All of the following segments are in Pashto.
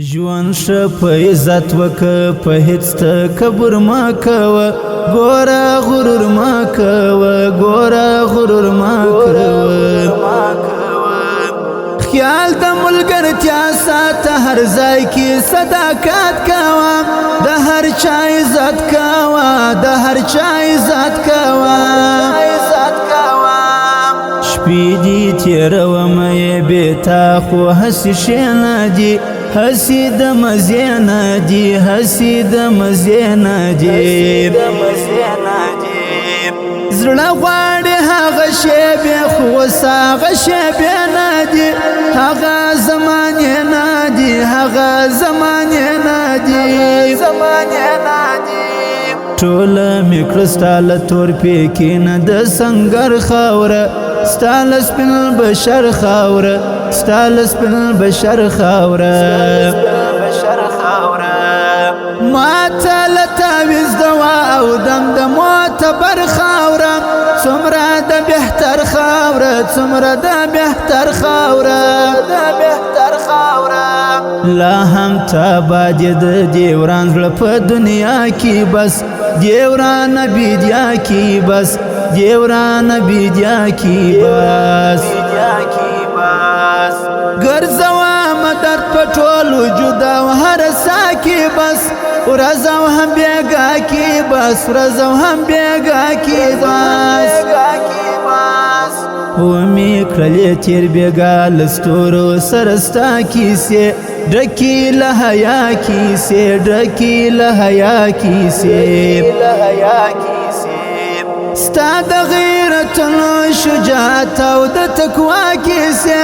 ژوند ښه په عزت وکه په هیڅ تکبر مه کوه ګوره غرور مه کوه ګوره غرور مه کوه خیال د ملګرتیا ساته هر ځای کې صداقت کوه د هر چا عزت کوه د هر چا عزت کوه شپې دي تېرومه یې بېتا خو هسې ښې نه دي هسې د مزې نه دي هسې د مزې نه دي زړه غواړي هغه شېبې خو اوس هغه شېبې نه دي هغه زمانې نه دي هغه زمانې نه دي ټوله مې کړه ستا له تور پیکې نه د سنګر خاوره ستا له سپین بشر خاوره ستا له سپین بشر خاوره ما ته له تعویض دوا او دم د معتبر خاوره څومره د بهتر خاوره څومره د بهتر خاوره لا هم تاباد د دیوران زړه په دنیا کې بس دیوران بیدیا کې بس دیوران بیدیا کې بس ګرځوه مدد په ټول وجود او هر سا کې بس ورځ او هم بېګا کې بس ورځ او هم بېګا کې بس ومې کړلې تېر بېګا له ستورو سره ستا کیسې ډکې له حیا کیسې ډکې له حیا کیسې ستا د غیرتونو شجاعت او د تقوا کیسې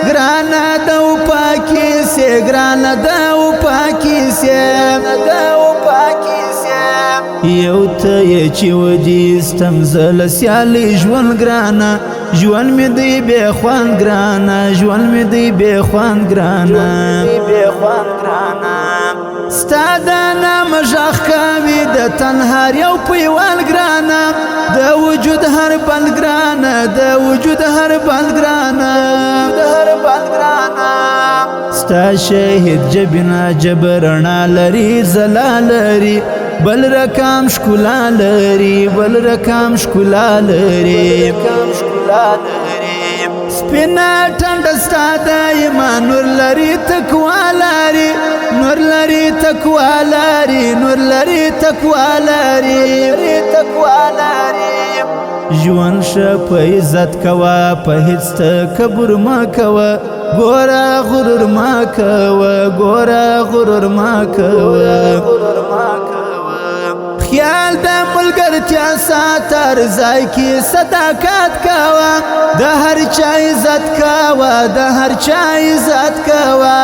ګرانه د وفا کیسې ګرانه د وفا کیسې یو ته یې چې ودیستم زه له سیالۍ ژوند ګرانه ژوند مې دی بې خوند ګرانه ژوند مې دی بې خوند ګرانه ستا د نامه غږ کوي د تنهار یو پیوند ګرانه د وجود هر بند ګرانه د وجود هر بند ګرانه ستا شهید جبینه جبر رڼا لري ځلا لري بل رقم ښکلا لري بل رقم ښکلا لري سپینه ټنډه ستا د ایمان نور لري تقوا لري نور لري تقوا لري نور لري تقوا لري ژوند ښه په عزت کوه په هیڅ تکبر مه کوه ګوره غرور مه کوه ګوره غرور مه کوه خیال د ملګرتیا ساته هر ځای کې صداقت کوه د هر چا عزت کوه د هر چا عزت کوه